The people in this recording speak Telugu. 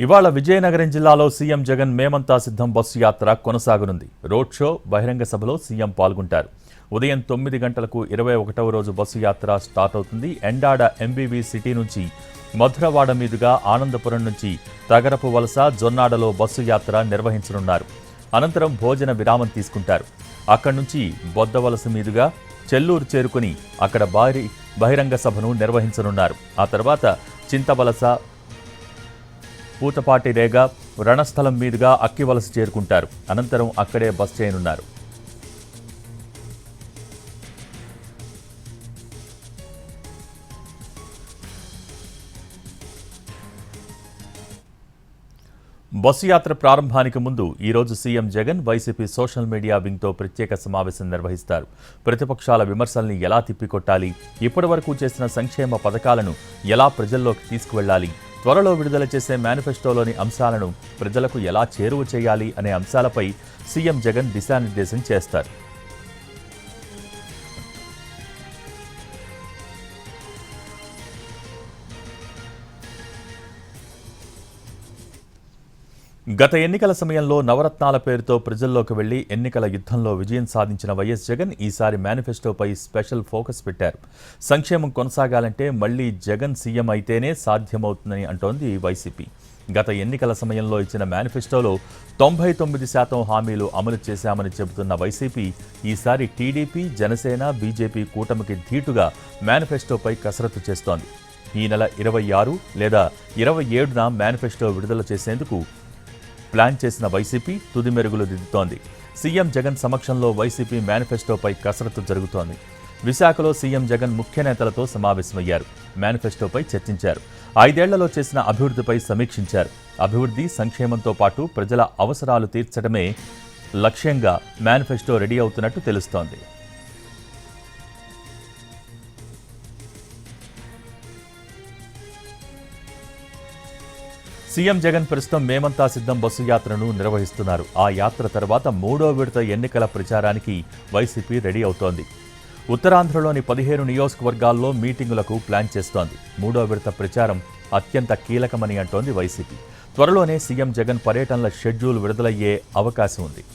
ఇవాళ విజయనగరం జిల్లాలో సీఎం జగన్ మేమంతా సిద్ధం బస్సు యాత్ర కొనసాగనుంది. రోడ్ షో, బహిరంగ సభలో సీఎం పాల్గొంటారు. ఉదయం 9 గంటలకు 21వ రోజు బస్సు యాత్ర స్టార్ట్ అవుతుంది. ఎండాడ ఎంబీవీ సిటీ నుంచి మధురవాడ మీదుగా ఆనందపురం నుంచి తగరపు వలస, జొన్నాడలో బస్సు యాత్ర నిర్వహించనున్నారు. అనంతరం భోజన విరామం తీసుకుంటారు. అక్కడి నుంచి బొద్దవలస మీదుగా చెల్లూరు చేరుకుని అక్కడ బహిరంగ సభను నిర్వహించనున్నారు. ఆ తర్వాత చింతవలస, పూతపాటి రేగ, రణస్థలం మీదుగా అక్కివలస చేరుకుంటారు. అనంతరం అక్కడే బస్ చేయనున్నారు. బస్సు యాత్ర ప్రారంభానికి ముందు ఈరోజు CM Jagan YCP social media వింగ్తో ప్రత్యేక సమావేశం నిర్వహిస్తారు. ప్రతిపక్షాల విమర్శల్ని ఎలా తిప్పికొట్టాలి, ఇప్పటివరకు చేసిన సంక్షేమ పథకాలను ఎలా ప్రజల్లోకి తీసుకువెళ్లాలి, త్వరలో విడుదల చేసే మేనిఫెస్టోలోని అంశాలను ప్రజలకు ఎలా చేరువ చేయాలి అనే అంశాలపై సీఎం జగన్ దిశానిర్దేశం చేస్తారు. గత ఎన్నికల సమయంలో నవరత్నాల పేరుతో ప్రజల్లోకి వెళ్లి ఎన్నికల యుద్ధంలో విజయం సాధించిన వైఎస్ జగన్ ఈసారి మేనిఫెస్టోపై స్పెషల్ ఫోకస్ పెట్టారు. సంక్షేమం కొనసాగాలంటే మళ్లీ జగన్ సీఎం అయితేనే సాధ్యమవుతుందని అంటోంది వైసీపీ. గత ఎన్నికల సమయంలో ఇచ్చిన మేనిఫెస్టోలో 99% హామీలు అమలు చేశామని చెబుతున్న వైసీపీ ఈసారి టీడీపీ, జనసేన, బీజేపీ కూటమికి ధీటుగా మేనిఫెస్టోపై కసరత్తు చేస్తోంది. ఈ నెల 26 లేదా 27న మేనిఫెస్టో విడుదల చేసేందుకు ప్లాన్ చేసిన వైసీపీ తుది మెరుగులు దిద్దుతోంది. సీఎం జగన్ సమక్షంలో వైసీపీ మేనిఫెస్టోపై కసరత్తు జరుగుతోంది. విశాఖలో సీఎం జగన్ ముఖ్య నేతలతో సమావేశమయ్యారు. మేనిఫెస్టోపై చర్చించారు. 5 ఏళ్లలో చేసిన అభివృద్ధిపై సమీక్షించారు. అభివృద్ధి, సంక్షేమంతో పాటు ప్రజల అవసరాలు తీర్చడమే లక్ష్యంగా మేనిఫెస్టో రెడీ అవుతున్నట్టు తెలుస్తోంది. సీఎం జగన్ ప్రస్తుతం మేమంతా సిద్ధం బస్సు యాత్రను నిర్వహిస్తున్నారు. ఆ యాత్ర తర్వాత 3వ విడత ఎన్నికల ప్రచారానికి వైసీపీ రెడీ అవుతోంది. ఉత్తరాంధ్రలోని 15 నియోజకవర్గాల్లో మీటింగులకు ప్లాన్ చేస్తోంది. 3వ విడత ప్రచారం అత్యంత కీలకమని అంటోంది వైసీపీ. త్వరలోనే సీఎం జగన్ పర్యటనల షెడ్యూల్ విడుదలయ్యే అవకాశం ఉంది.